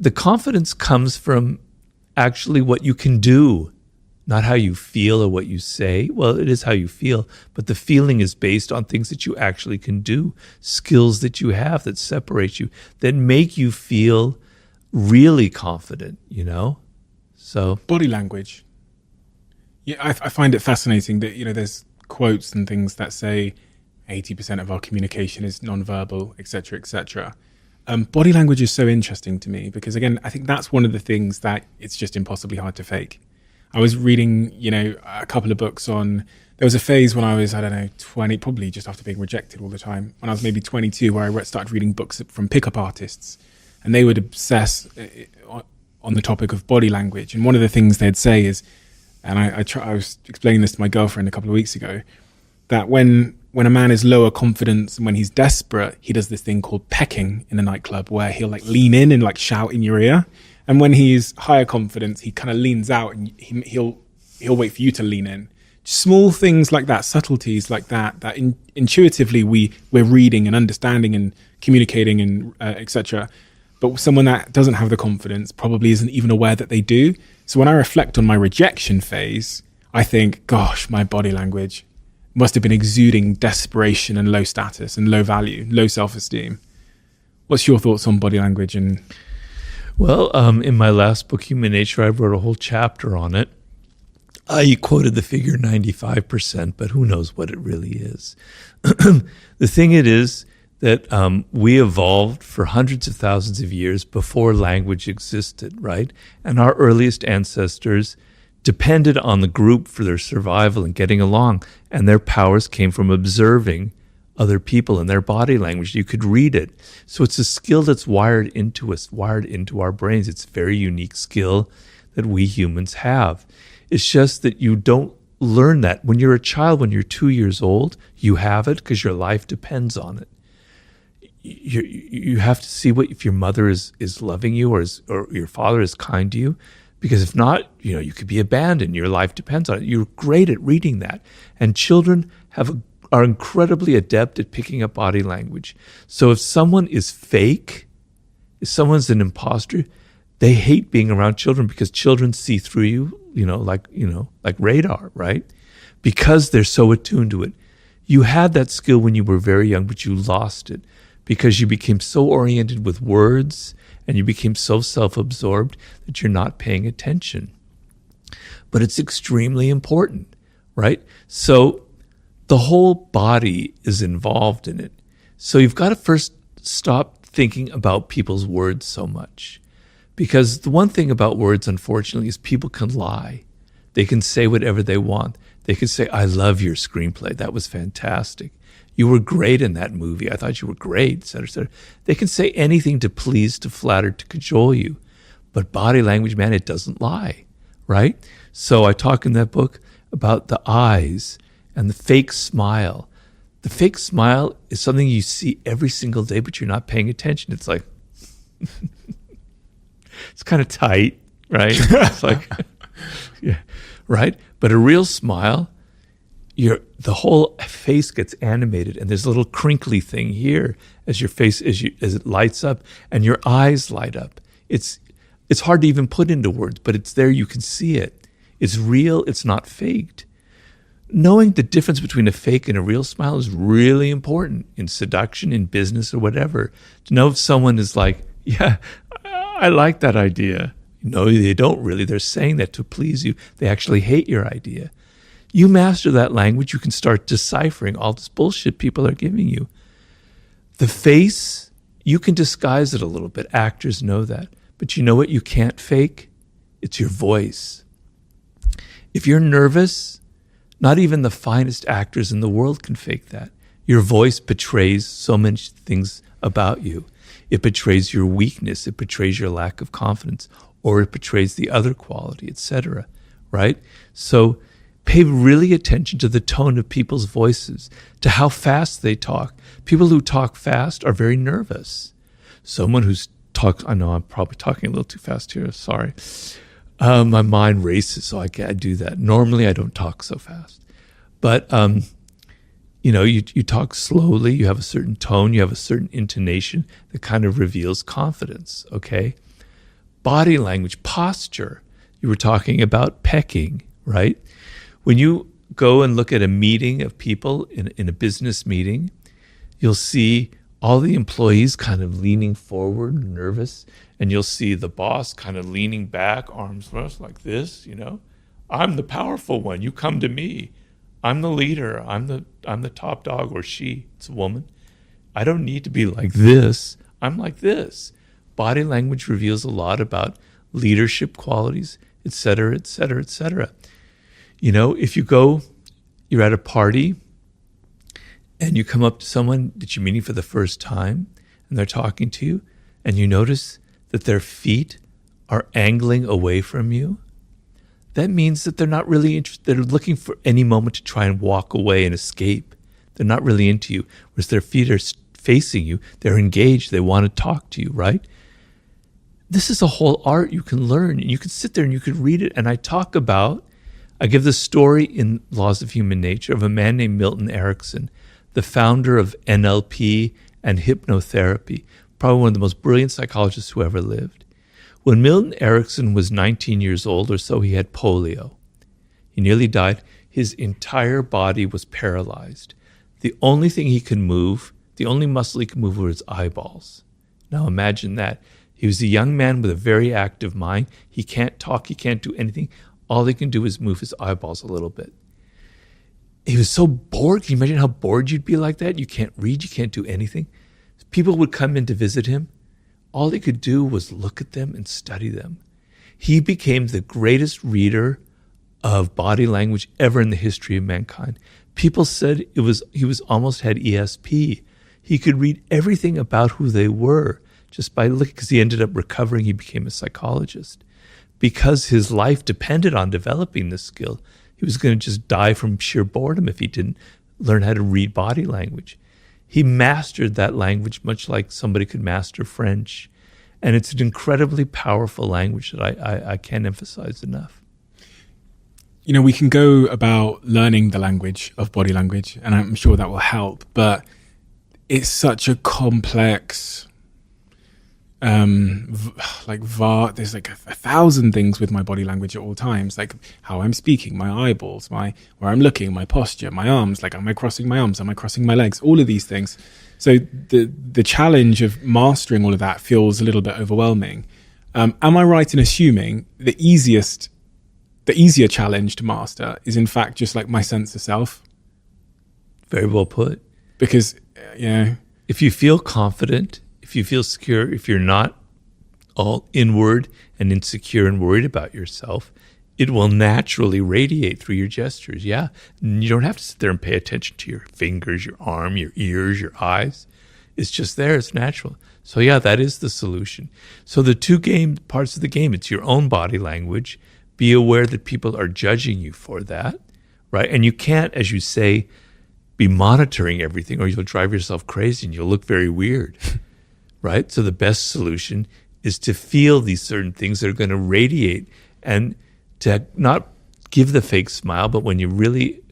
the confidence comes from actually what you can do, not how you feel or what you say. Well, it is how you feel, but the feeling is based on things that you actually can do, skills that you have that separate you, that make you feel really confident, you know? So body language. Yeah, I find it fascinating that, there's quotes and things that say 80% of our communication is nonverbal, et cetera, et cetera. Body language is so interesting to me because, again, I think that's one of the things that it's just impossibly hard to fake. I was reading, a couple of books on, there was a phase when I was, 20, probably just after being rejected all the time, when I was maybe 22, where I started reading books from pickup artists, and they would obsess on the topic of body language. And one of the things they'd say is, and I was explaining this to my girlfriend a couple of weeks ago, that when a man is lower confidence and when he's desperate, he does this thing called pecking in a nightclub, where he'll lean in and shout in your ear. And when he's higher confidence, he kind of leans out and he'll wait for you to lean in. Small things like that, subtleties like that intuitively we're reading and understanding and communicating and etc. But someone that doesn't have the confidence probably isn't even aware that they do. So when I reflect on my rejection phase, I think, gosh, my body language must have been exuding desperation and low status and low value, low self-esteem. What's your thoughts on body language? And well, in my last book, Human Nature, I wrote a whole chapter on it. I quoted the figure 95%, but who knows what it really is. The thing it is that we evolved for hundreds of thousands of years before language existed, right? And our earliest ancestors depended on the group for their survival and getting along, and their powers came from observing other people and their body language. You could read it. So it's a skill that's wired into us, wired into our brains. It's a very unique skill that we humans have. It's just that you don't learn that. When you're a child, when you're 2 years old, you have it because your life depends on it. You have to see if your mother is loving you or your father is kind to you, because if not, you could be abandoned. Your life depends on it. You're great at reading that. And children are incredibly adept at picking up body language. So if someone is fake, if someone's an imposter, they hate being around children because children see through you, like radar, right? Because they're so attuned to it. You had that skill when you were very young, but you lost it because you became so oriented with words and you became so self-absorbed that you're not paying attention. But it's extremely important, right? So the whole body is involved in it. So you've got to first stop thinking about people's words so much. Because the one thing about words, unfortunately, is people can lie. They can say whatever they want. They can say, I love your screenplay. That was fantastic. You were great in that movie. I thought you were great, et cetera, et cetera. They can say anything to please, to flatter, to cajole you. But body language, man, it doesn't lie, right? So I talk in that book about the eyes and the fake smile. The fake smile is something you see every single day, but you're not paying attention. It's like, it's kind of tight, right? It's like, yeah, right? But a real smile, the whole face gets animated, and there's a little crinkly thing here as your face as it lights up, and your eyes light up. It's hard to even put into words, but it's there. You can see it. It's real. It's not faked. Knowing the difference between a fake and a real smile is really important in seduction, in business, or whatever. To know if someone is like, yeah, I like that idea. No, they don't really. They're saying that to please you. They actually hate your idea. You master that language, you can start deciphering all this bullshit people are giving you. The face, you can disguise it a little bit. Actors know that. But you know what you can't fake? It's your voice. If you're nervous, not even the finest actors in the world can fake that. Your voice betrays so many things about you. It betrays your weakness. It betrays your lack of confidence, or it betrays the other quality, etc. Right? So pay really attention to the tone of people's voices, to how fast they talk. People who talk fast are very nervous. Someone who's talks, I know I'm probably talking a little too fast here, sorry. My mind races, so I do that. Normally I don't talk so fast. But, you talk slowly, you have a certain tone, you have a certain intonation that kind of reveals confidence, okay? Body language, posture. You were talking about pecking, right? When you go and look at a meeting of people in a business meeting, you'll see all the employees kind of leaning forward, nervous, and you'll see the boss kind of leaning back, arms crossed like this, I'm the powerful one. You come to me. I'm the leader. I'm the top dog, or she. It's a woman. I don't need to be like this. I'm like this. Body language reveals a lot about leadership qualities, et cetera, et cetera, et cetera. If you're at a party and you come up to someone that you're meeting for the first time and they're talking to you and you notice that their feet are angling away from you, that means that they're not really interested. They're looking for any moment to try and walk away and escape. They're not really into you. Whereas their feet are facing you, they're engaged, they want to talk to you, right? This is a whole art you can learn. You can sit there and you can read it. And I give the story in Laws of Human Nature of a man named Milton Erickson, the founder of NLP and hypnotherapy, probably one of the most brilliant psychologists who ever lived. When Milton Erickson was 19 years old or so, he had polio. He nearly died. His entire body was paralyzed. The only thing he could move, the only muscle he could move were his eyeballs. Now imagine that. He was a young man with a very active mind. He can't talk, he can't do anything. All he can do is move his eyeballs a little bit. He was so bored. Can you imagine how bored you'd be like that? You can't read, you can't do anything. People would come in to visit him. All he could do was look at them and study them. He became the greatest reader of body language ever in the history of mankind. People said he was almost had ESP. He could read everything about who they were just by looking, because he ended up recovering. He became a psychologist. Because his life depended on developing this skill, he was going to just die from sheer boredom if he didn't learn how to read body language. He mastered that language much like somebody could master French. And it's an incredibly powerful language that I can't emphasize enough. We can go about learning the language of body language, and I'm sure that will help, but it's such a complex, there's like 1,000 things with my body language at all times, like how I'm speaking, my eyeballs, where I'm looking, my posture, my arms, like am I crossing my arms, am I crossing my legs, all of these things. So the challenge of mastering all of that feels a little bit overwhelming. Am I right in assuming the easier challenge to master is in fact just like my sense of self? Very well put. Because, if you feel confident, if you feel secure, if you're not all inward and insecure and worried about yourself, it will naturally radiate through your gestures. Yeah. You don't have to sit there and pay attention to your fingers, your arm, your ears, your eyes. It's just there. It's natural. So yeah, that is the solution. So the two parts of the game, it's your own body language. Be aware that people are judging you for that, right? And you can't, as you say, be monitoring everything or you'll drive yourself crazy and you'll look very weird, right? So the best solution is to feel these certain things that are going to radiate and to not give the fake smile, but when you're really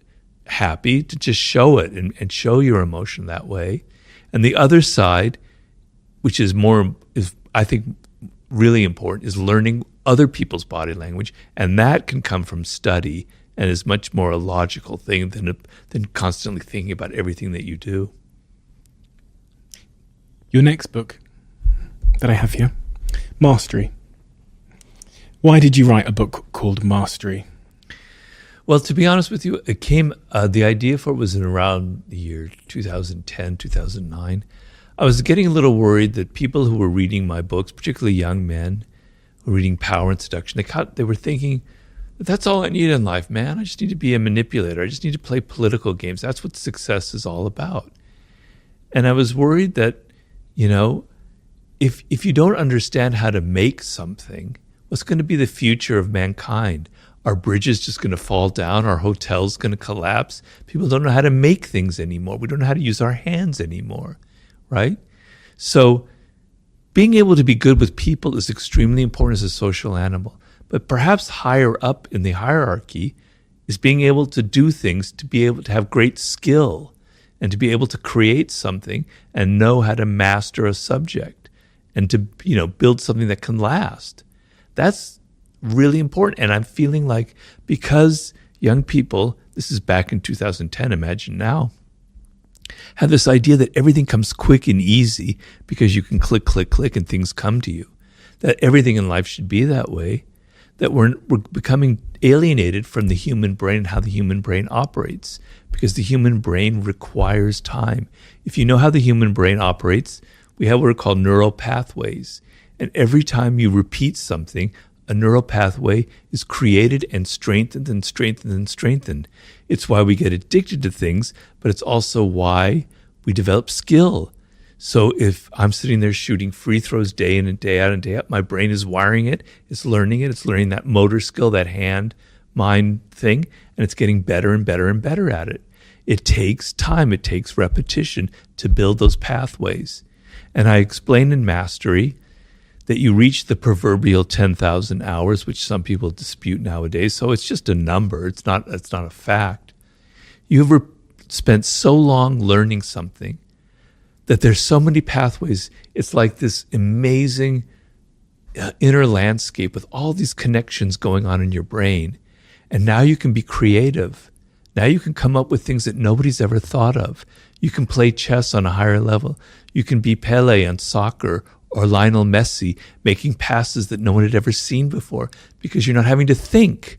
happy, to just show it and show your emotion that way. And the other side, which is I think really important, is learning other people's body language, and that can come from study and is much more a logical thing than constantly thinking about everything that you do. Your next book that I have here, Mastery. Why did you write a book called Mastery? Well, to be honest with you, it came. The idea for it was in around the year 2010, 2009. I was getting a little worried that people who were reading my books, particularly young men who were reading Power and Seduction, they were thinking, that's all I need in life, man. I just need to be a manipulator. I just need to play political games. That's what success is all about. And I was worried that, if you don't understand how to make something, what's going to be the future of mankind? Are bridges just going to fall down? Are hotels going to collapse? People don't know how to make things anymore. We don't know how to use our hands anymore, right? So being able to be good with people is extremely important as a social animal. But perhaps higher up in the hierarchy is being able to do things, to be able to have great skill and to be able to create something and know how to master a subject and to, build something that can last. That's really important. And I'm feeling like because young people, this is back in 2010, imagine now, have this idea that everything comes quick and easy because you can click, click, click and things come to you, that everything in life should be that way, that we're becoming alienated from the human brain and how the human brain operates, because the human brain requires time. If you know how the human brain operates, we have what are called neural pathways. And every time you repeat something, a neural pathway is created and strengthened and strengthened and strengthened. It's why we get addicted to things, but it's also why we develop skill. So if I'm sitting there shooting free throws day in and day out and day out, my brain is wiring it, it's learning that motor skill, that hand-mind thing, and it's getting better and better and better at it. It takes time, it takes repetition to build those pathways. And I explain in Mastery that you reach the proverbial 10,000 hours, which some people dispute nowadays. So it's just a number. It's not a fact. You've spent so long learning something that there's so many pathways. It's like this amazing inner landscape with all these connections going on in your brain. And now you can be creative. Now you can come up with things that nobody's ever thought of. You can play chess on a higher level. You can be Pele on soccer or Lionel Messi making passes that no one had ever seen before because you're not having to think,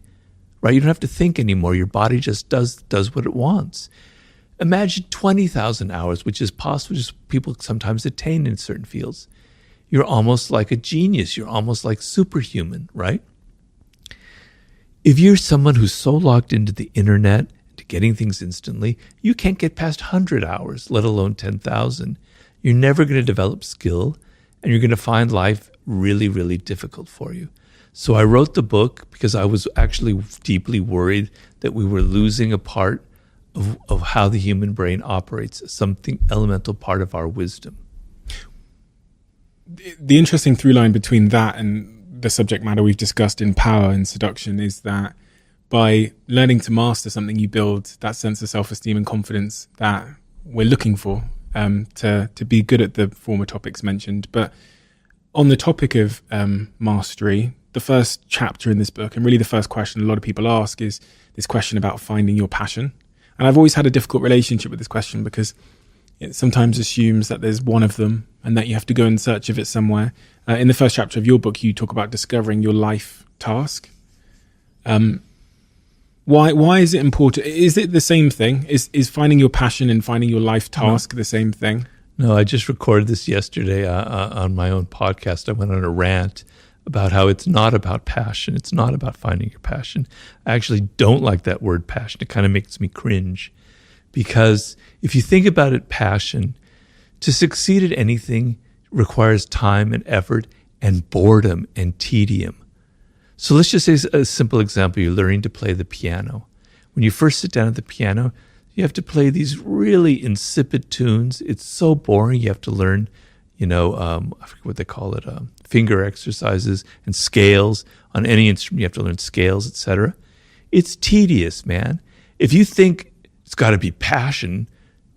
right? You don't have to think anymore. Your body just does what it wants. Imagine 20,000 hours, which is possible, just people sometimes attain in certain fields. You're almost like a genius. You're almost like superhuman, right? If you're someone who's so locked into the internet, to getting things instantly, you can't get past 100 hours, let alone 10,000. You're never going to develop skill, and you're going to find life really, really difficult for you. So I wrote the book because I was actually deeply worried that we were losing a part of how the human brain operates, something elemental part of our wisdom. The interesting through line between that and the subject matter we've discussed in Power and Seduction is that by learning to master something, you build that sense of self-esteem and confidence that we're looking for to be good at the former topics mentioned. But on the topic of mastery, the first chapter in this book, and really the first question a lot of people ask, is this question about finding your passion. And I've always had a difficult relationship with this question because it sometimes assumes that there's one of them and that you have to go in search of it somewhere. In the first chapter of your book, you talk about discovering your life task. Why is it important? Is it the same thing? Is finding your passion and finding your life task the same thing? No, I just recorded this yesterday on my own podcast. I went on a rant about how it's not about passion. It's not about finding your passion. I actually don't like that word passion. It kind of makes me cringe because if you think about it, passion, to succeed at anything requires time and effort and boredom and tedium. So let's just say a simple example. You're learning to play the piano. When you first sit down at the piano, you have to play these really insipid tunes. It's so boring. You have to learn, I forget what they call it, finger exercises and scales. On any instrument, you have to learn scales, etc. It's tedious, man. If you think it's got to be passion,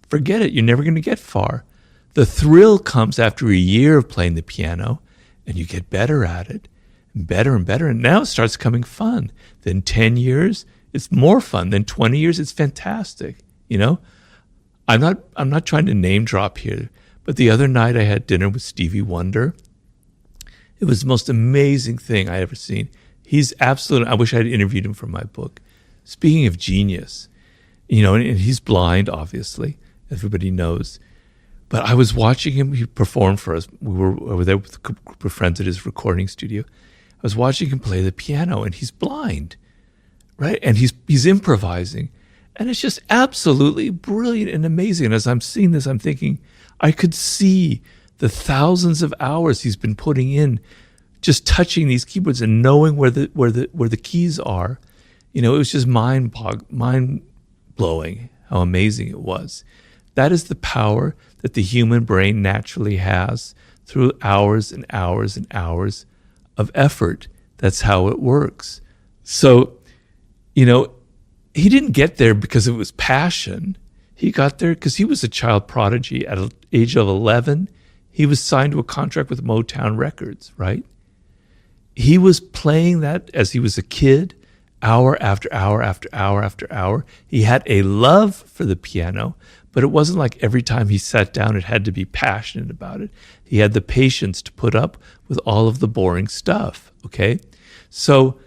forget it. You're never going to get far. The thrill comes after a year of playing the piano, and you get better at it, and better, and now it starts becoming fun. Then 10 years, it's more fun. Then 20 years, it's fantastic. I'm not trying to name drop here, but the other night I had dinner with Stevie Wonder. It was the most amazing thing I ever seen. He's absolute. I wish I had interviewed him for my book. Speaking of genius, and he's blind, obviously, everybody knows. But I was watching him. He performed for us. We were there with a group of friends at his recording studio. I was watching him play the piano, and he's blind, right? And he's improvising, and it's just absolutely brilliant and amazing. And as I'm seeing this, I'm thinking I could see the thousands of hours he's been putting in, just touching these keyboards and knowing where the keys are. It was just mind blowing how amazing it was. That is the power that the human brain naturally has through hours and hours and hours of effort. That's how it works. So, he didn't get there because it was passion. He got there because he was a child prodigy. At the age of 11, he was signed to a contract with Motown Records, right? he was playing that as he was a kid, hour after hour after hour after hour. He had a love for the piano, but it wasn't like every time he sat down, it had to be passionate about it. He had the patience to put up with all of the boring stuff, okay? So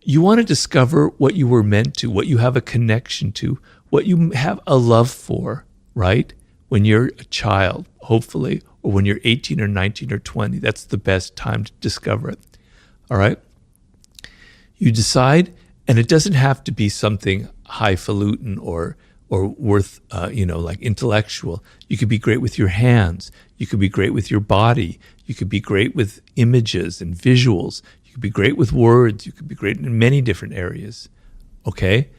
you want to discover what you were meant to, what you have a connection to, what you have a love for, right? When you're a child, hopefully, or when you're 18 or 19 or 20, that's the best time to discover it, all right? You decide, and it doesn't have to be something highfalutin or worth, like intellectual. You could be great with your hands. You could be great with your body. You could be great with images and visuals. You could be great with words. You could be great in many different areas, okay?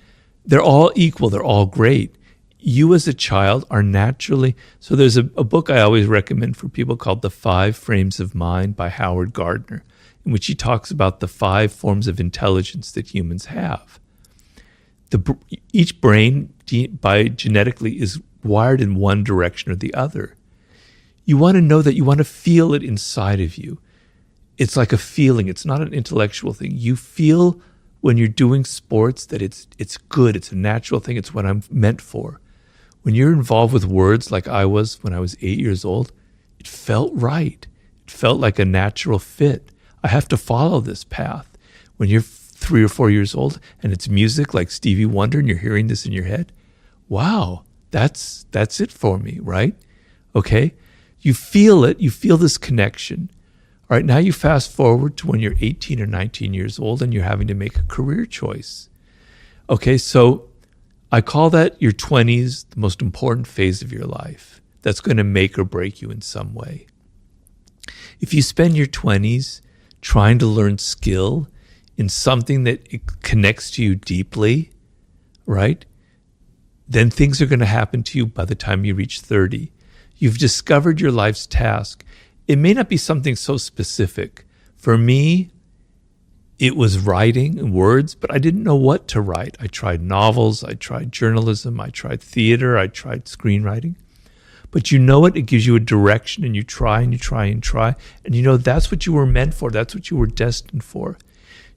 They're all equal. They're all great. You as a child are naturally, so there's a book I always recommend for people called The 5 Frames of Mind by Howard Gardner, in which he talks about the 5 forms of intelligence that humans have. Each brain by genetically is wired in one direction or the other. You want to know that, you want to feel it inside of you. It's like a feeling. It's not an intellectual thing. You feel when you're doing sports that it's good. It's a natural thing. It's what I'm meant for. When you're involved with words like I was when I was 8 years old, it felt right. It felt like a natural fit. I have to follow this path. When you're 3 or 4 years old and it's music like Stevie Wonder and you're hearing this in your head, wow, that's it for me, right? Okay? You feel it. You feel this connection. All right, now you fast forward to when you're 18 or 19 years old and you're having to make a career choice. Okay, so I call that your 20s, the most important phase of your life. That's going to make or break you in some way. If you spend your 20s trying to learn skill in something that it connects to you deeply, right? Then things are going to happen to you by the time you reach 30. You've discovered your life's task. It may not be something so specific. For me, it was writing and words, but I didn't know what to write. I tried novels, I tried journalism, I tried theater, I tried screenwriting. But you know what? It gives you a direction, and you try and you try and try. And you know that's what you were meant for. That's what you were destined for.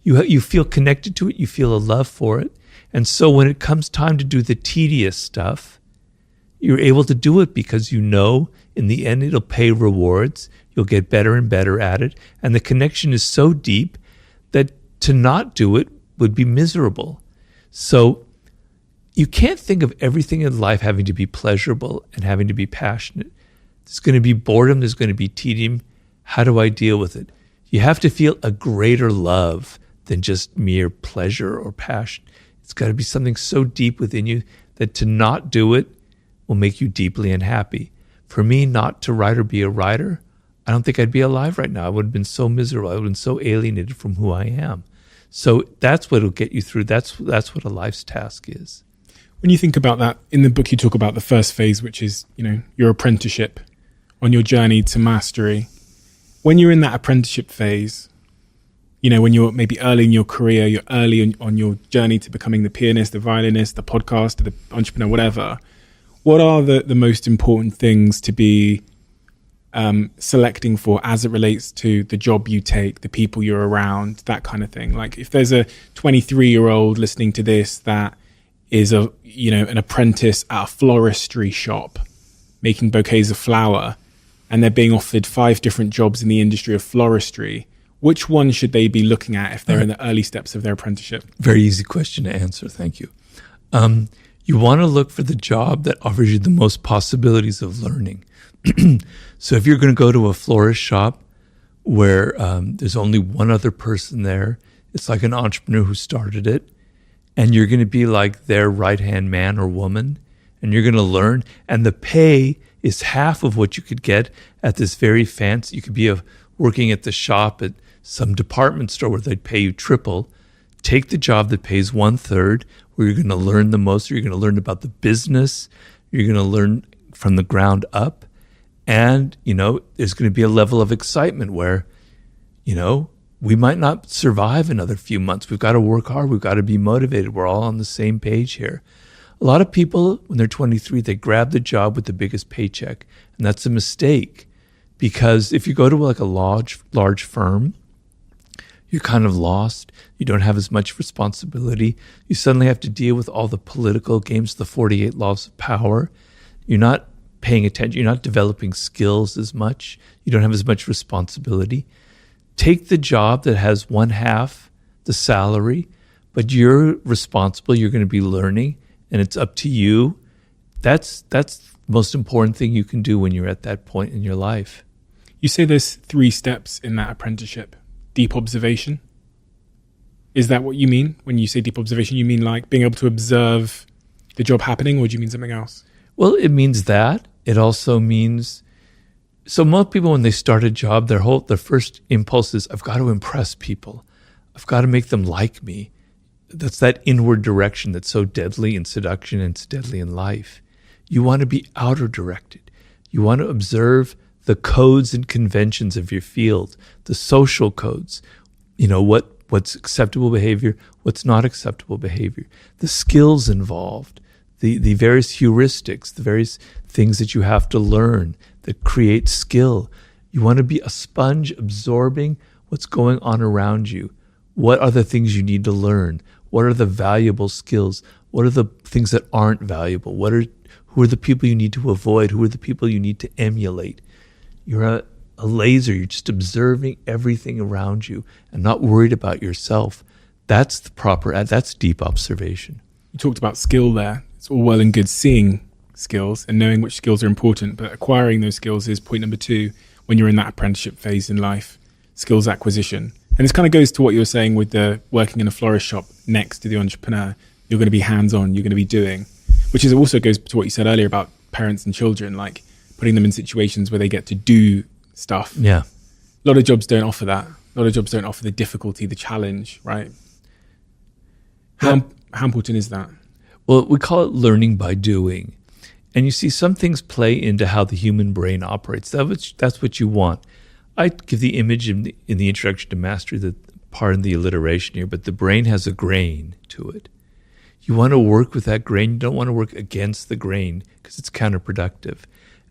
You feel connected to it. You feel a love for it. And so when it comes time to do the tedious stuff, you're able to do it because you know in the end it'll pay rewards. You'll get better and better at it. And the connection is so deep that to not do it would be miserable. So you can't think of everything in life having to be pleasurable and having to be passionate. There's going to be boredom. There's going to be tedium. How do I deal with it? You have to feel a greater love than just mere pleasure or passion. It's got to be something so deep within you that to not do it will make you deeply unhappy. For me, not to write or be a writer, I don't think I'd be alive right now. I would have been so miserable. I would have been so alienated from who I am. So that's what will get you through. That's what a life's task is. When you think about that, in the book you talk about the first phase, which is, your apprenticeship on your journey to mastery. When you're in that apprenticeship phase, when you're maybe early in your career, you're early on your journey to becoming the pianist, the violinist, the podcaster, the entrepreneur, whatever. What are the most important things to be selecting for as it relates to the job you take, the people you're around, that kind of thing? Like if there's a 23-year-old listening to this that is an apprentice at a floristry shop making bouquets of flower, and they're being offered 5 different jobs in the industry of floristry, which one should they be looking at if they're in the early steps of their apprenticeship? Very easy question to answer. Thank you. You want to look for the job that offers you the most possibilities of learning. So if you're going to go to a florist shop where there's only one other person there, it's like an entrepreneur who started it, and you're going to be like their right-hand man or woman, and you're going to learn, and the pay is half of what you could get at this very fancy. You could be working at the shop at some department store where they'd pay you triple. Take the job that pays 1/3, where you're going to learn the most. You're going to learn about the business. You're going to learn from the ground up. And, there's going to be a level of excitement where, we might not survive another few months. We've got to work hard. We've got to be motivated. We're all on the same page here. A lot of people, when they're 23, they grab the job with the biggest paycheck. And that's a mistake, because if you go to like a large firm, You're kind of lost. You don't have as much responsibility. You suddenly have to deal with all the political games, the 48 laws of power. You're not paying attention. You're not developing skills as much. You don't have as much responsibility. Take the job that has one half the salary, but you're responsible. You're going to be learning, and it's up to you. That's the most important thing you can do when you're at that point in your life. You say there's 3 steps in that apprenticeship. Deep observation. Is that what you mean when you say deep observation? You mean like being able to observe the job happening, or do you mean something else? Well, it means that. It also means, so most people when they start a job, their first impulse is, I've got to impress people. I've got to make them like me. That's that inward direction that's so deadly in seduction and it's deadly in life. You want to be outer directed. You want to observe the codes and conventions of your field, the social codes, what's acceptable behavior, what's not acceptable behavior, the skills involved, the various heuristics, the various things that you have to learn that create skill. You want to be a sponge absorbing what's going on around you. What are the things you need to learn? What are the valuable skills? What are the things that aren't valuable? Who are the people you need to avoid? Who are the people you need to emulate? You're a laser. You're just observing everything around you and not worried about yourself. That's that's deep observation. You talked about skill there. It's all well and good seeing skills and knowing which skills are important, but acquiring those skills is point number 2 when you're in that apprenticeship phase in life, skills acquisition. And this kind of goes to what you were saying with the working in a florist shop next to the entrepreneur. You're going to be hands-on, you're going to be doing, which is also goes to what you said earlier about parents and children, like putting them in situations where they get to do stuff. Yeah. A lot of jobs don't offer that. A lot of jobs don't offer the difficulty, the challenge, right? How important is that? Well, we call it learning by doing. And you see some things play into how the human brain operates. That's what you want. I give the image in the introduction to mastery, that pardon the alliteration here, but the brain has a grain to it. You want to work with that grain. You don't want to work against the grain because it's counterproductive.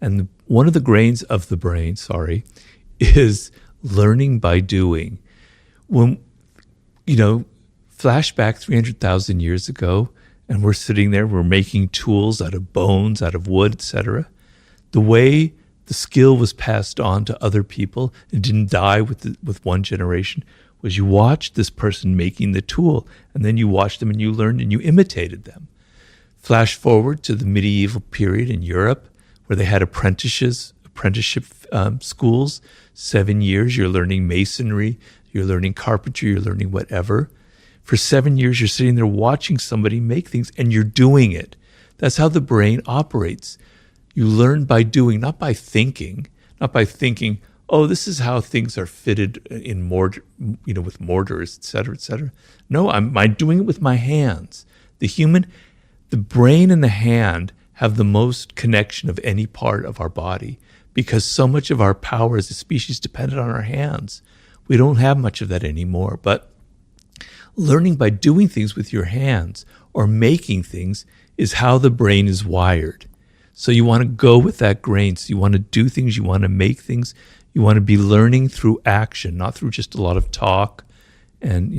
And one of the grains of the brain, is learning by doing. When, flashback 300,000 years ago, and we're sitting there, we're making tools out of bones, out of wood, etc. The way the skill was passed on to other people and didn't die with one generation was you watched this person making the tool, and then you watched them and you learned and you imitated them. Flash forward to the medieval period in Europe, where they had apprenticeship schools, 7 years, you're learning masonry, you're learning carpentry, you're learning whatever. For 7 years, you're sitting there watching somebody make things and you're doing it. That's how the brain operates. You learn by doing, not by thinking, oh, this is how things are fitted in mortar, with mortars, et cetera, et cetera. No, I'm doing it with my hands. The brain and the hand have the most connection of any part of our body because so much of our power as a species depended on our hands. We don't have much of that anymore, but learning by doing things with your hands or making things is how the brain is wired. So you want to go with that grain. So you want to do things, you want to make things, you want to be learning through action, not through just a lot of talk and.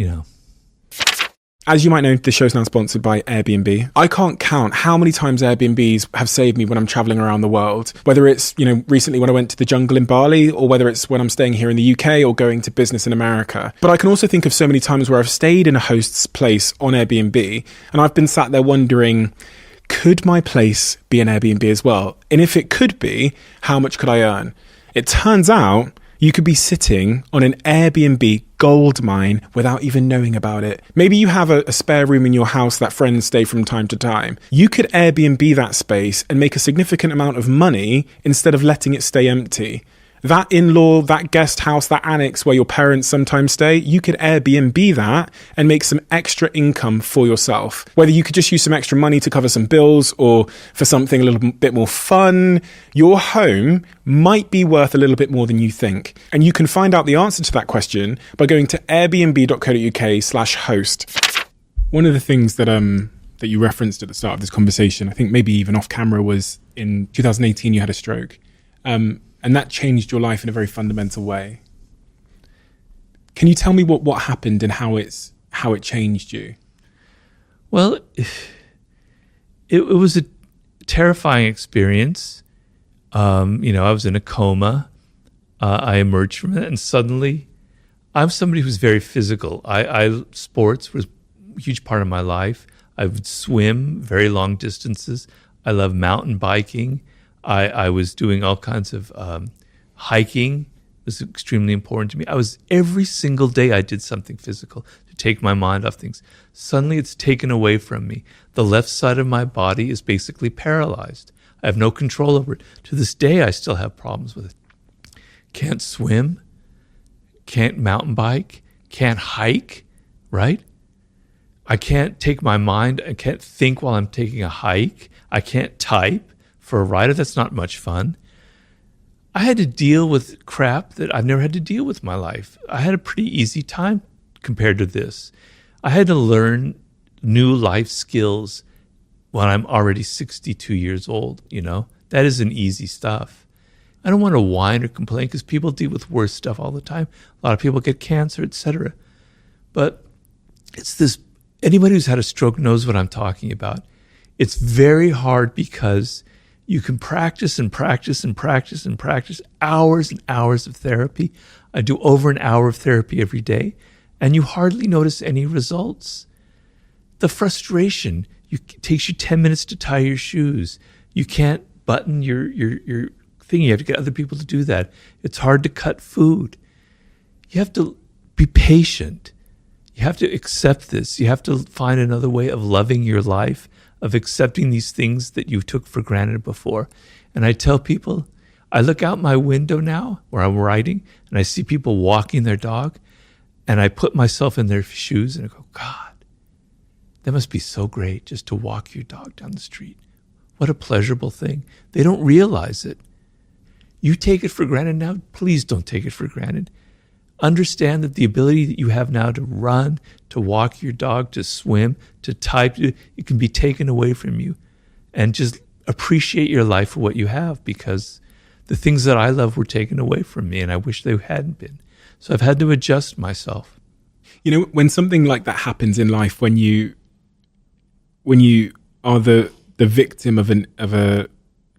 As you might know, the show's now sponsored by Airbnb. I can't count how many times Airbnbs have saved me when I'm traveling around the world. Whether it's, recently when I went to the jungle in Bali, or whether it's when I'm staying here in the UK or going to business in America. But I can also think of so many times where I've stayed in a host's place on Airbnb and I've been sat there wondering, could my place be an Airbnb as well? And if it could be, how much could I earn? It turns out you could be sitting on an Airbnb gold mine without even knowing about it. Maybe you have a spare room in your house that friends stay from time to time. You could Airbnb that space and make a significant amount of money instead of letting it stay empty. That in-law, that guest house, that annex where your parents sometimes stay, you could Airbnb that and make some extra income for yourself. Whether you could just use some extra money to cover some bills or for something a little bit more fun, your home might be worth a little bit more than you think. And you can find out the answer to that question by going to airbnb.co.uk/host. One of the things that you referenced at the start of this conversation, I think maybe even off camera, was in 2018 you had a stroke. And that changed your life in a very fundamental way. Can you tell me what happened and how it changed you? Well, it was a terrifying experience. I was in a coma. I emerged from it, and suddenly, I'm somebody who's very physical. Sports was a huge part of my life. I would swim very long distances. I love mountain biking. I was doing all kinds of hiking. It was extremely important to me. Every single day I did something physical to take my mind off things. Suddenly it's taken away from me. The left side of my body is basically paralyzed. I have no control over it. To this day, I still have problems with it. Can't swim, can't mountain bike, can't hike, right? I can't take my mind, I can't think while I'm taking a hike. I can't type for a writer. That's not much fun. I had to deal with crap that I've never had to deal with in my life. I had a pretty easy time compared to this. I had to learn new life skills when I'm already 62 years old, That isn't easy stuff. I don't want to whine or complain because people deal with worse stuff all the time. A lot of people get cancer, etc. But it's this, anybody who's had a stroke knows what I'm talking about. It's very hard because you can practice and practice and practice and practice hours and hours of therapy. I do over an hour of therapy every day, and you hardly notice any results. The frustration, it takes you 10 minutes to tie your shoes. You can't button your thing. You have to get other people to do that. It's hard to cut food. You have to be patient. You have to accept this. You have to find another way of loving your life, of accepting these things that you took for granted before. And I tell people, I look out my window now where I'm writing and I see people walking their dog, and I put myself in their shoes and I go, God, that must be so great just to walk your dog down the street. What a pleasurable thing. They don't realize it. You take it for granted now. Please don't take it for granted. Understand that the ability that you have now to run, to walk your dog, to swim, to type, it can be taken away from you. And just appreciate your life for what you have, because the things that I love were taken away from me and I wish they hadn't been. So I've had to adjust myself. When something like that happens in life, when you are the victim of a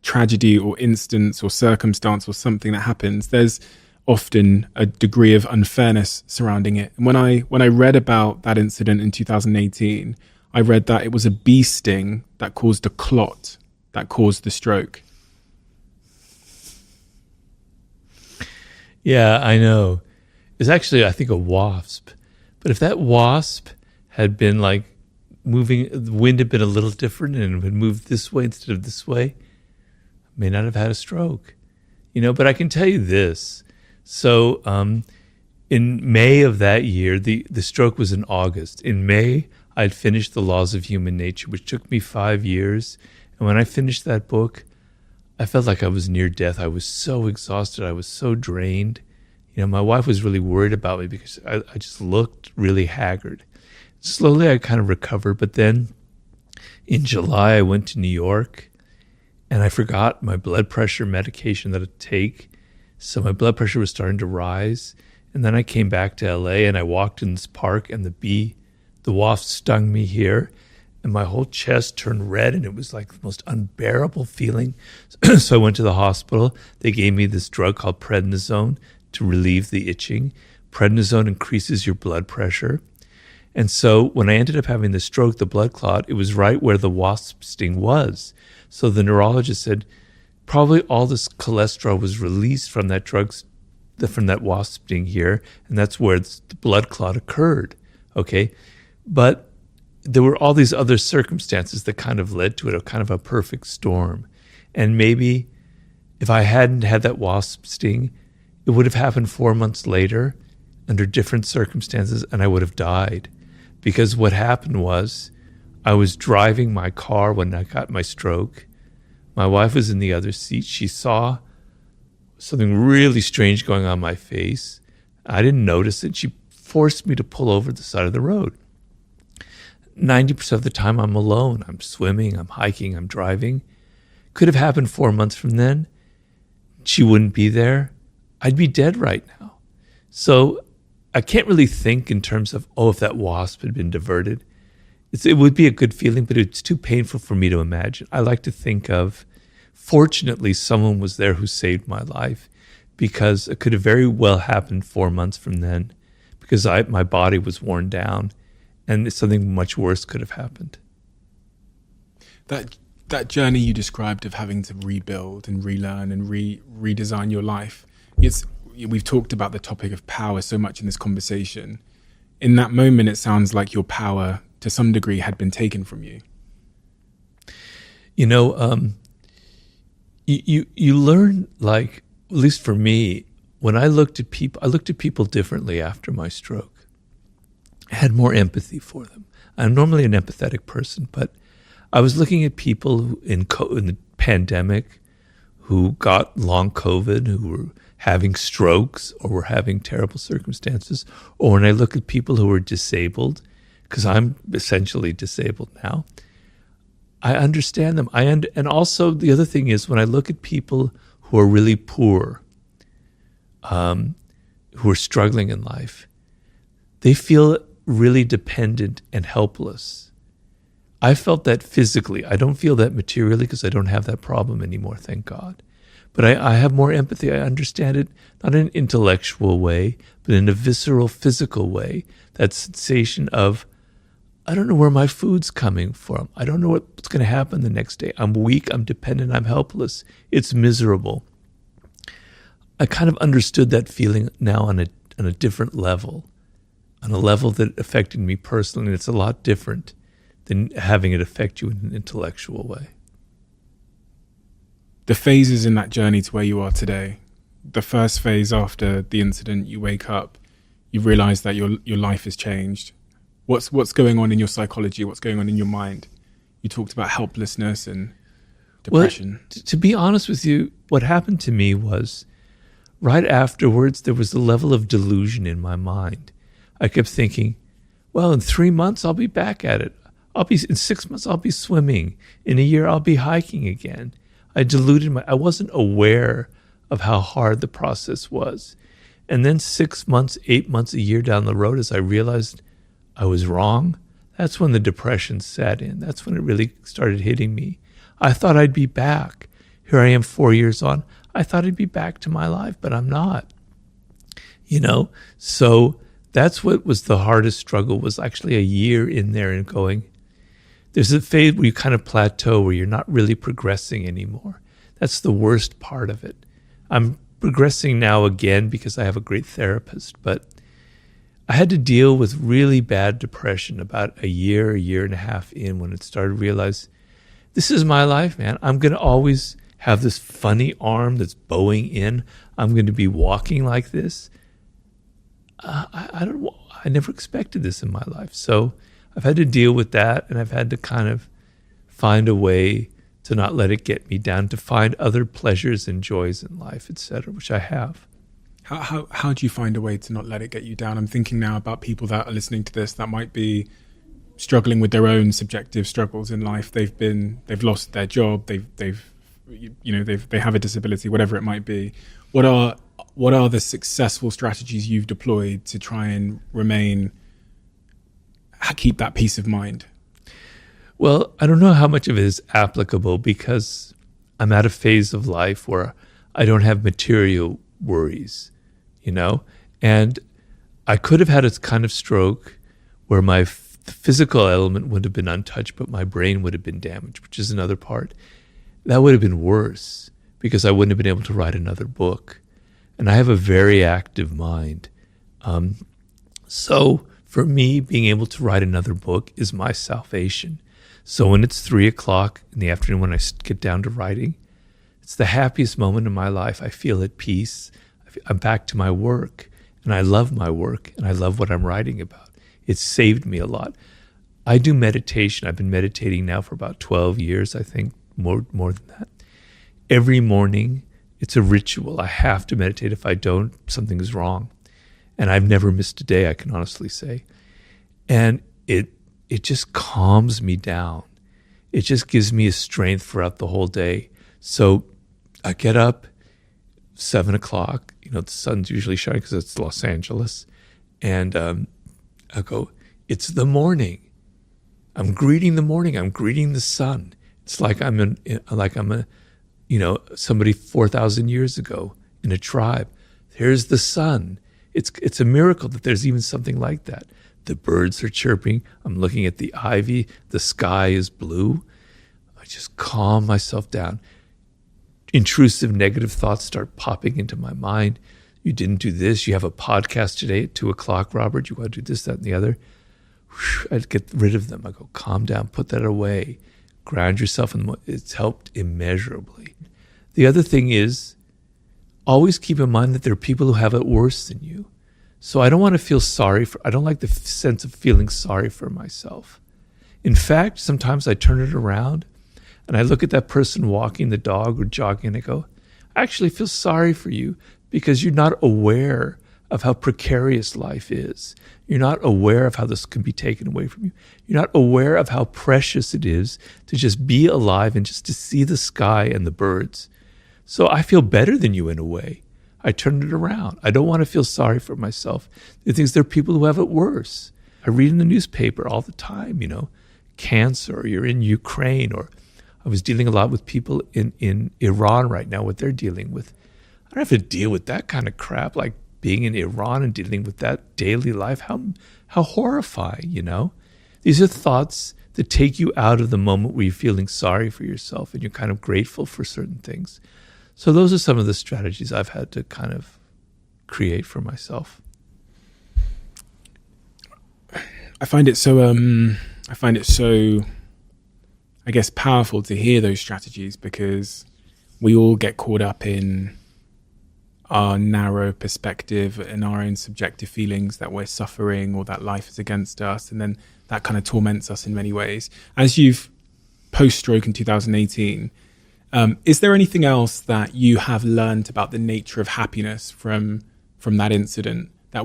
tragedy or instance or circumstance or something that happens, there's often a degree of unfairness surrounding it. And when I read about that incident in 2018, I read that it was a bee sting that caused a clot that caused the stroke. Yeah, I know. It's actually, I think, a wasp. But if that wasp had been like moving, the wind had been a little different and it had moved this way instead of this way, I may not have had a stroke. But I can tell you this. So in May of that year, the stroke was in August. In May, I'd finished The Laws of Human Nature, which took me 5 years. And when I finished that book, I felt like I was near death. I was so exhausted. I was so drained. My wife was really worried about me because I just looked really haggard. Slowly, I kind of recovered. But then in July, I went to New York and I forgot my blood pressure medication that I'd take. So my blood pressure was starting to rise. And then I came back to LA and I walked in this park and the wasp stung me here. And my whole chest turned red and it was like the most unbearable feeling. So I went to the hospital. They gave me this drug called prednisone to relieve the itching. Prednisone increases your blood pressure. And so when I ended up having the stroke, the blood clot, it was right where the wasp sting was. So the neurologist said, probably all this cholesterol was released from that from that wasp sting here, and that's where the blood clot occurred, okay? But there were all these other circumstances that kind of led to it, a kind of a perfect storm. And maybe if I hadn't had that wasp sting, it would have happened 4 months later under different circumstances, and I would have died. Because what happened was I was driving my car when I got my stroke. My wife was in the other seat. She saw something really strange going on my face. I didn't notice it. She forced me to pull over the side of the road. 90% of the time I'm alone. I'm swimming, I'm hiking, I'm driving. Could have happened 4 months from then. She wouldn't be there. I'd be dead right now. So I can't really think in terms of, oh, if that wasp had been diverted. It would be a good feeling, but it's too painful for me to imagine. I like to think of, fortunately, someone was there who saved my life, because it could have very well happened 4 months from then, because my body was worn down, and something much worse could have happened. That journey you described of having to rebuild and relearn and redesign your life, we've talked about the topic of power so much in this conversation. In that moment, it sounds like your power, to some degree, had been taken from you. You know, you learn, like, at least for me, when I looked at people differently after my stroke. I had more empathy for them. I'm normally an empathetic person, but I was looking at people who in the pandemic who got long COVID, who were having strokes or were having terrible circumstances, or when I look at people who are disabled, because I'm essentially disabled now, I understand them. And also the other thing is, when I look at people who are really poor, who are struggling in life, they feel really dependent and helpless. I felt that physically. I don't feel that materially because I don't have that problem anymore, thank God. But I have more empathy. I understand it, not in an intellectual way, but in a visceral, physical way. That sensation of, I don't know where my food's coming from. I don't know what's going to happen the next day. I'm weak, I'm dependent, I'm helpless. It's miserable. I kind of understood that feeling now on a different level, on a level that affected me personally. And it's a lot different than having it affect you in an intellectual way. The phases in that journey to where you are today, the first phase after the incident, you wake up, you realize that your life has changed. What's going on in your psychology? What's going on in your mind? You talked about helplessness and depression. Well, to be honest with you, what happened to me was, right afterwards, there was a level of delusion in my mind. I kept thinking, well, in 3 months, I'll be back at it. In 6 months, I'll be swimming. In a year, I'll be hiking again. I wasn't aware of how hard the process was. And then 6 months, 8 months, a year down the road, as I realized I was wrong, that's when the depression set in. That's when it really started hitting me. I thought I'd be back. Here I am 4 years on. I thought I'd be back to my life, but I'm not. So that's what was the hardest struggle, was actually a year in there and going, there's a phase where you kind of plateau, where you're not really progressing anymore. That's the worst part of it. I'm progressing now again because I have a great therapist, but I had to deal with really bad depression about a year and a half in, when it started to realize, this is my life, man. I'm going to always have this funny arm that's bowing in. I'm going to be walking like this. I never expected this in my life. So I've had to deal with that, and I've had to kind of find a way to not let it get me down, to find other pleasures and joys in life, etc., which I have. How do you find a way to not let it get you down? I'm thinking now about people that are listening to this that might be struggling with their own subjective struggles in life. They've lost their job. They have a disability, whatever it might be. What are the successful strategies you've deployed to try and keep that peace of mind? Well, I don't know how much of it is applicable, because I'm at a phase of life where I don't have material worries, and I could have had a kind of stroke where my physical element would have been untouched, but my brain would have been damaged, which is another part. That would have been worse, because I wouldn't have been able to write another book. And I have a very active mind. So for me, being able to write another book is my salvation. So when it's 3:00 in the afternoon, when I get down to writing, it's the happiest moment in my life. I feel at peace. I'm back to my work, and I love my work, and I love what I'm writing about. It's saved me a lot. I do meditation. I've been meditating now for about 12 years, I think, more than that. Every morning, it's a ritual. I have to meditate. If I don't, something is wrong. And I've never missed a day, I can honestly say. And it just calms me down. It just gives me a strength throughout the whole day. So I get up 7:00. The sun's usually shining because it's Los Angeles. And I go, it's the morning. I'm greeting the morning. I'm greeting the sun. It's like I'm somebody 4,000 years ago in a tribe. There's the sun. It's a miracle that there's even something like that. The birds are chirping. I'm looking at the ivy. The sky is blue. I just calm myself down. Intrusive negative thoughts start popping into my mind. You didn't do this. You have a podcast today at 2:00, Robert. You want to do this, that, and the other. I'd get rid of them. I go, calm down, put that away. Ground yourself in the. It's helped immeasurably. The other thing is, always keep in mind that there are people who have it worse than you. So I don't want to feel I don't like the sense of feeling sorry for myself. In fact, sometimes I turn it around and I look at that person walking the dog or jogging and I go, I actually feel sorry for you because you're not aware of how precarious life is. You're not aware of how this can be taken away from you. You're not aware of how precious it is to just be alive and just to see the sky and the birds. So I feel better than you in a way. I turn it around. I don't want to feel sorry for myself. The thing is, there are people who have it worse. I read in the newspaper all the time, cancer, or you're in Ukraine, or I was dealing a lot with people in Iran right now, what they're dealing with. I don't have to deal with that kind of crap, like being in Iran and dealing with that daily life. How horrifying, These are thoughts that take you out of the moment where you're feeling sorry for yourself and you're kind of grateful for certain things. So those are some of the strategies I've had to kind of create for myself. I find it so, I guess, powerful to hear those strategies because we all get caught up in our narrow perspective and our own subjective feelings that we're suffering or that life is against us. And then that kind of torments us in many ways. As you've post-stroke in 2018, is there anything else that you have learned about the nature of happiness from that incident that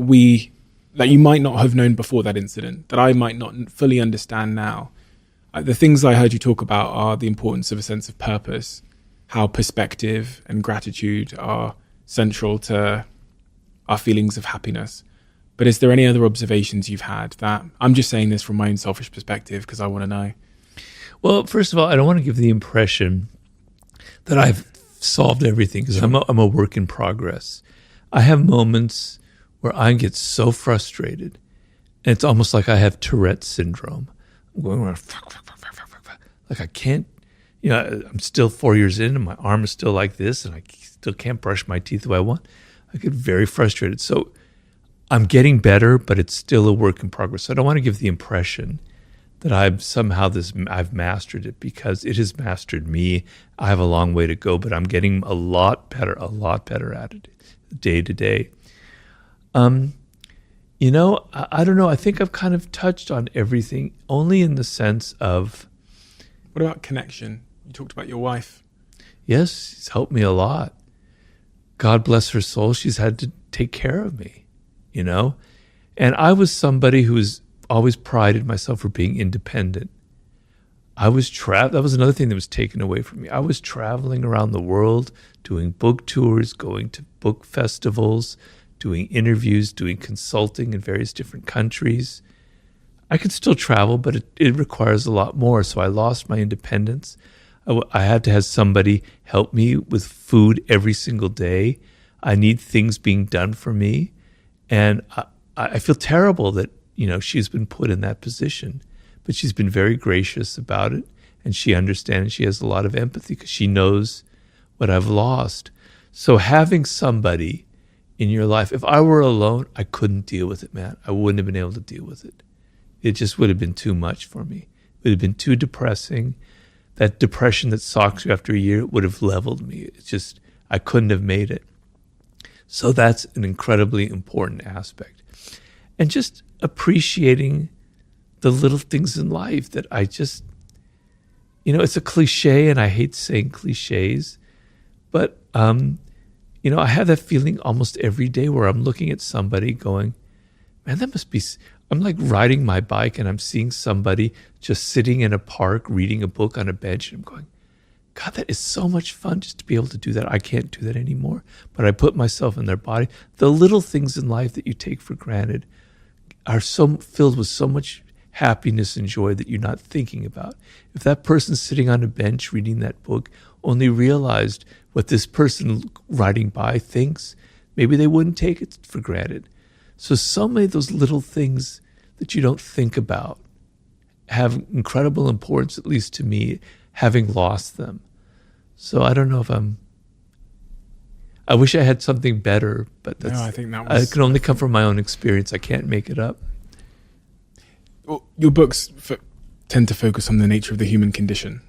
you might not have known before that incident, that I might not fully understand now? The things I heard you talk about are the importance of a sense of purpose, how perspective and gratitude are central to our feelings of happiness. But is there any other observations you've had that I'm just saying this from my own selfish perspective because I want to know? Well, first of all, I don't want to give the impression that I've solved everything because I'm a work in progress. I have moments where I get so frustrated and it's almost like I have Tourette's syndrome. I'm going around, like I can't, I'm still 4 years in and my arm is still like this and I still can't brush my teeth the way I want. I get very frustrated. So I'm getting better, but it's still a work in progress. So I don't want to give the impression that I've mastered it because it has mastered me. I have a long way to go, but I'm getting a lot better at it day to day. I don't know. I think I've kind of touched on everything only in the sense of. What about connection? You talked about your wife. Yes, she's helped me a lot. God bless her soul. She's had to take care of me, and I was somebody who was always prided myself for being independent. That was another thing that was taken away from me. I was traveling around the world, doing book tours, going to book festivals, doing interviews, doing consulting in various different countries. I could still travel, but it requires a lot more. So I lost my independence. I had to have somebody help me with food every single day. I need things being done for me. And I feel terrible that she's been put in that position, but she's been very gracious about it, and she understands. She has a lot of empathy because she knows what I've lost. So having somebody in your life, if I were alone, I couldn't deal with it, man. I wouldn't have been able to deal with it. It just would have been too much for me. It would have been too depressing. That depression that socks you after a year would have leveled me. It's just, I couldn't have made it. So that's an incredibly important aspect. And just appreciating the little things in life that I just, it's a cliche and I hate saying cliches, but, I have that feeling almost every day where I'm looking at somebody going, man, that must be, I'm like riding my bike and I'm seeing somebody just sitting in a park, reading a book on a bench. And I'm going, God, that is so much fun just to be able to do that. I can't do that anymore, but I put myself in their body. The little things in life that you take for granted are so filled with so much happiness and joy that you're not thinking about. If that person sitting on a bench reading that book only realized what this person riding by thinks, maybe they wouldn't take it for granted. So many of those little things that you don't think about have incredible importance, at least to me, having lost them. So I don't know if I wish I had something better, but I think that was, it can only come from my own experience. I can't make it up. Well, your books tend to focus on the nature of the human condition,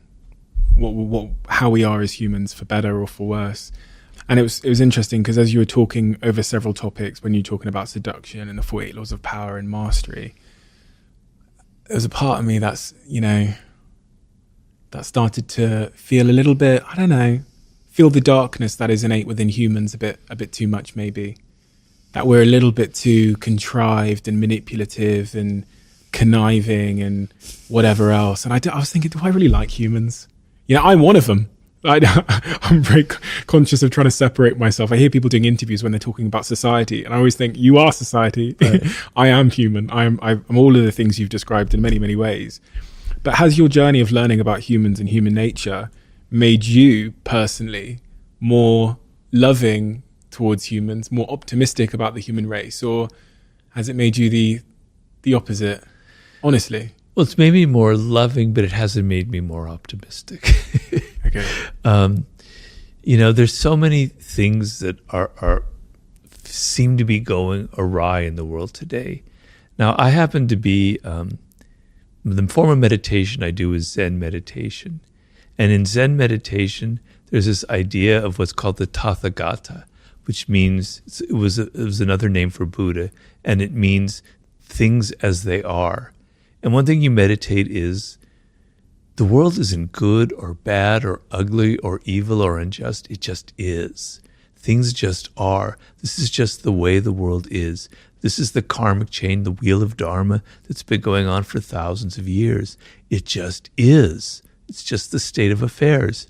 how we are as humans, for better or for worse. And it was interesting because as you were talking over several topics, when you were talking about seduction and the 48 laws of power and mastery, there was a part of me that's, that started to feel a little bit, I don't know, feel the darkness that is innate within humans a bit too much, maybe. That we're a little bit too contrived and manipulative and conniving and whatever else. And I was thinking, do I really like humans? I'm one of them. I'm very conscious of trying to separate myself. I hear people doing interviews when they're talking about society, and I always think, you are society. Right. I am human. I'm all of the things you've described in many, many ways. But has your journey of learning about humans and human nature made you personally more loving towards humans, more optimistic about the human race, or has it made you the opposite? Honestly. Well, it's made me more loving, but it hasn't made me more optimistic. Okay. There's so many things that are seem to be going awry in the world today. Now, I happen to be the form of meditation I do is Zen meditation, and in Zen meditation, there's this idea of what's called the Tathagata, which means it was another name for Buddha, and it means things as they are. And one thing you meditate is the world isn't good or bad or ugly or evil or unjust. It just is. Things just are. This is just the way the world is. This is the karmic chain, the wheel of Dharma that's been going on for thousands of years. It just is. It's just the state of affairs.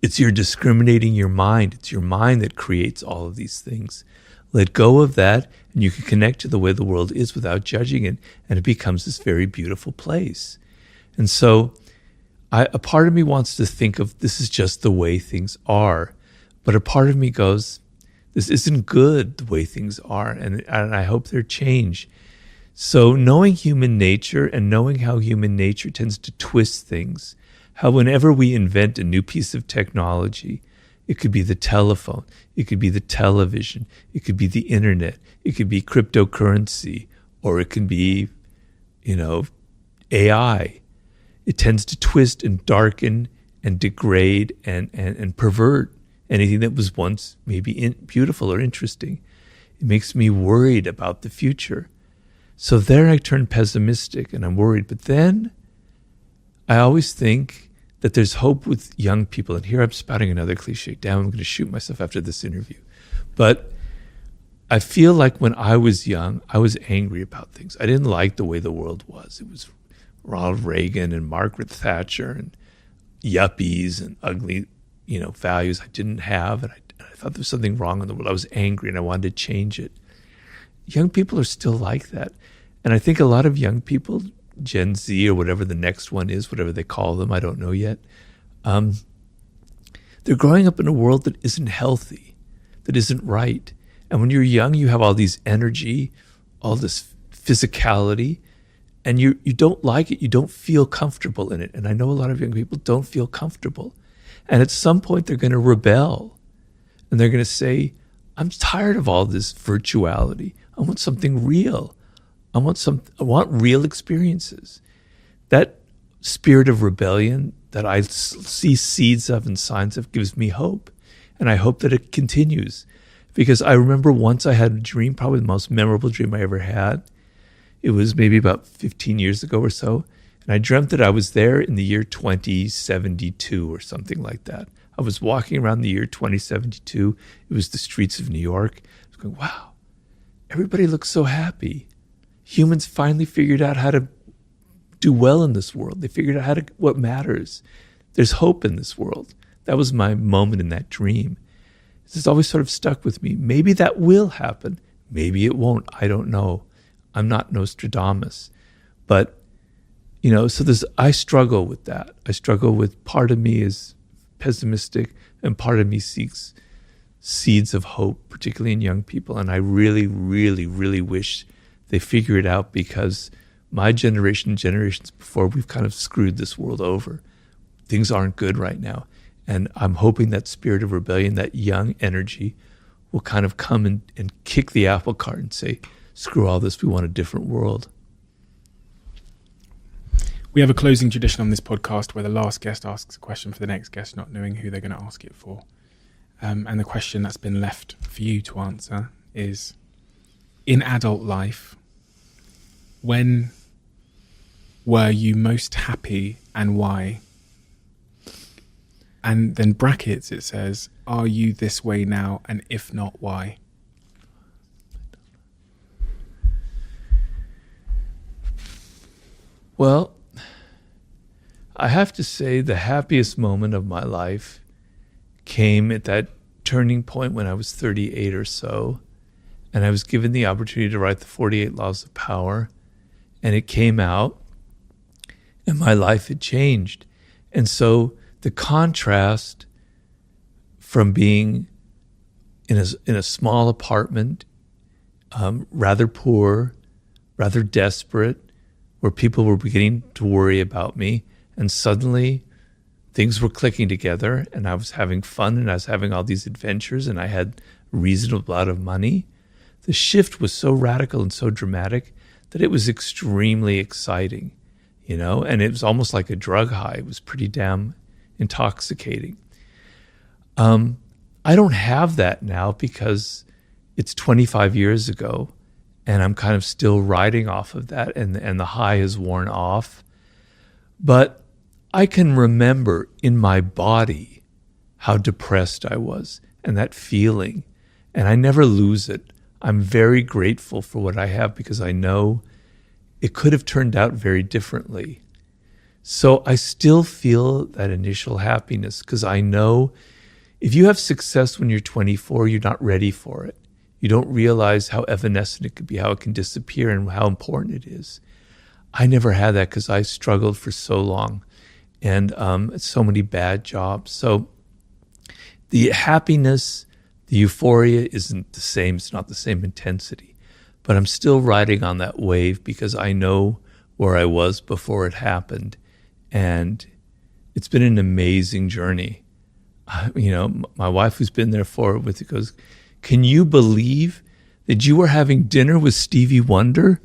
It's your discriminating your mind. It's your mind that creates all of these things. Let go of that, and you can connect to the way the world is without judging it, and it becomes this very beautiful place. And so a part of me wants to think of this is just the way things are, but a part of me goes, this isn't good the way things are, and I hope they're changed. So knowing human nature and knowing how human nature tends to twist things, how whenever we invent a new piece of technology, it could be the telephone, it could be the television, it could be the internet, it could be cryptocurrency, or it could be, AI. It tends to twist and darken and degrade and pervert anything that was once maybe beautiful or interesting. It makes me worried about the future. So there I turn pessimistic and I'm worried. But then I always think that there's hope with young people. And here I'm spouting another cliche. Damn, I'm going to shoot myself after this interview. But I feel like when I was young, I was angry about things. I didn't like the way the world was. It was Ronald Reagan and Margaret Thatcher and yuppies and ugly, values I didn't have. And I thought there was something wrong in the world. I was angry and I wanted to change it. Young people are still like that. And I think a lot of young people, Gen Z or whatever the next one is, whatever they call them, I don't know yet, they're growing up in a world that isn't healthy, that isn't right. And when you're young, you have all these energy, all this physicality, and you don't like it. You don't feel comfortable in it. And I know a lot of young people don't feel comfortable. And at some point, they're going to rebel. And they're going to say, I'm tired of all this virtuality. I want something real. I want real experiences. That spirit of rebellion that I see seeds of and signs of gives me hope. And I hope that it continues. Because I remember once I had a dream, probably the most memorable dream I ever had. It was maybe about 15 years ago or so. And I dreamt that I was there in the year 2072 or something like that. I was walking around the year 2072. It was the streets of New York. I was going, wow, everybody looks so happy. Humans finally figured out how to do well in this world. They figured out what matters. There's hope in this world. That was my moment in that dream. This has always sort of stuck with me. Maybe that will happen. Maybe it won't. I don't know. I'm not Nostradamus. But, so I struggle with that. I struggle with, part of me is pessimistic and part of me seeks seeds of hope, particularly in young people. And I really, really, really wish they figure it out, because my generation and generations before, we've kind of screwed this world over. Things aren't good right now. And I'm hoping that spirit of rebellion, that young energy, will kind of come and kick the apple cart and say, screw all this, we want a different world. We have a closing tradition on this podcast where the last guest asks a question for the next guest, not knowing who they're going to ask it for. And the question that's been left for you to answer is, in adult life, when were you most happy and why? And then brackets, it says, are you this way now? And if not, why? Well, I have to say the happiest moment of my life came at that turning point when I was 38 or so, and I was given the opportunity to write the 48 Laws of Power, and it came out, and my life had changed. And so the contrast from being in a small apartment, rather poor, rather desperate, where people were beginning to worry about me, and suddenly things were clicking together, and I was having fun, and I was having all these adventures, and I had a reasonable amount of money. The shift was so radical and so dramatic that it was extremely exciting, and it was almost like a drug high. It was pretty damn intoxicating. I don't have that now because it's 25 years ago, and I'm kind of still riding off of that, and the high has worn off. But I can remember in my body how depressed I was, and that feeling, and I never lose it. I'm very grateful for what I have, because I know it could have turned out very differently. So I still feel that initial happiness, because I know if you have success when you're 24, you're not ready for it. You don't realize how evanescent it could be, how it can disappear, and how important it is. I never had that because I struggled for so long, and so many bad jobs. So the happiness, the euphoria isn't the same. It's not the same intensity. But I'm still riding on that wave because I know where I was before it happened. And it's been an amazing journey. My wife, who's been there for it with it, goes, can you believe that you were having dinner with Stevie Wonder?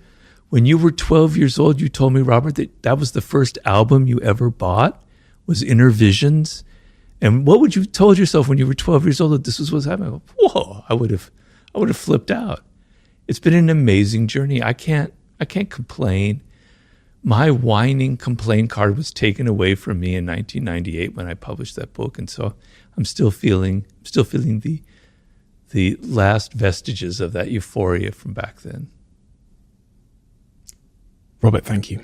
When you were 12 years old, you told me, Robert, that was the first album you ever bought, was Inner Visions. And what would you have told yourself when you were 12 years old that this was what's happening? I go, whoa, I would have flipped out. It's been an amazing journey. I can't complain. My whining complaint card was taken away from me in 1998 when I published that book. And so I'm still feeling the last vestiges of that euphoria from back then. Robert, thank you.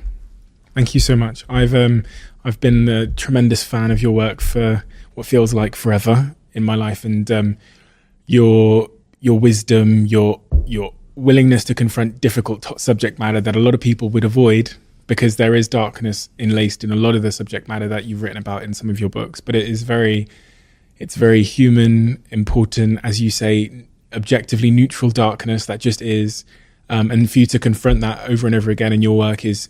Thank you so much. I've been a tremendous fan of your work for what feels like forever in my life, and your wisdom, your willingness to confront difficult subject matter that a lot of people would avoid, because there is darkness enlaced in a lot of the subject matter that you've written about in some of your books. But it's very human, important, as you say, objectively neutral darkness that just is. And for you to confront that over and over again in your work it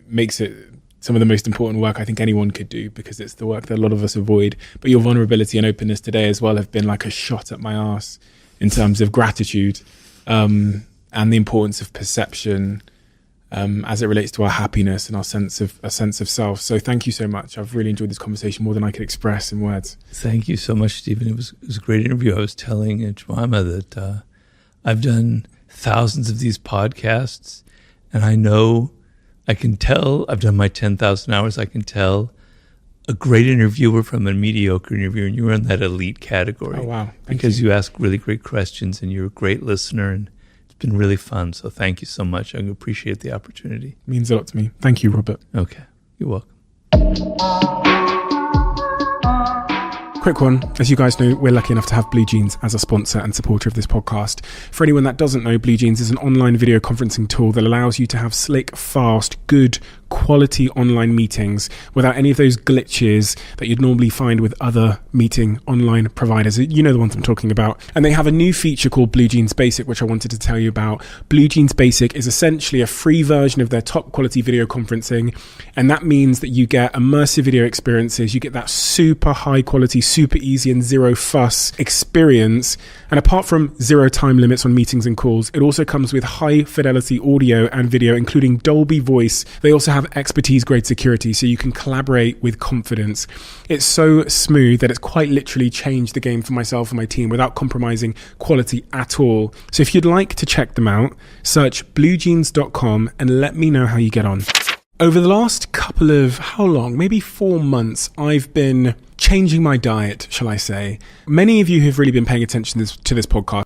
makes it some of the most important work I think anyone could do, because it's the work that a lot of us avoid. But your vulnerability and openness today as well have been like a shot at my arse in terms of gratitude and the importance of perception as it relates to our happiness and our sense of self. So thank you so much. I've really enjoyed this conversation more than I could express in words. Thank you so much, Stephen. It was a great interview. I was telling Jemima that I've done thousands of these podcasts, and I can tell, I've done my 10,000 hours, I can tell a great interviewer from a mediocre interviewer, and you were in that elite category. Oh, wow. Because you ask really great questions, and you're a great listener, and it's been really fun. So thank you so much. I appreciate the opportunity. It means a lot to me. Thank you, Robert. Okay. You're welcome. Quick one, as you guys know, we're lucky enough to have Blue Jeans as a sponsor and supporter of this podcast. For anyone that doesn't know, Blue Jeans is an online video conferencing tool that allows you to have slick, fast, good, quality online meetings without any of those glitches that you'd normally find with other meeting online providers. You know the ones I'm talking about. And they have a new feature called Blue Jeans Basic, which I wanted to tell you about. Blue Jeans Basic is essentially a free version of their top quality video conferencing. And that means that you get immersive video experiences. You get that super high quality, super easy and zero fuss experience. And apart from zero time limits on meetings and calls, it also comes with high fidelity audio and video, including Dolby Voice. They also have expertise grade security, so you can collaborate with confidence. It's so smooth that it's quite literally changed the game for myself and my team without compromising quality at all. So if you'd like to check them out, search bluejeans.com and let me know how you get on. Over the last couple of, maybe 4 months, I've been changing my diet, shall I say. Many of you have really been paying attention to this podcast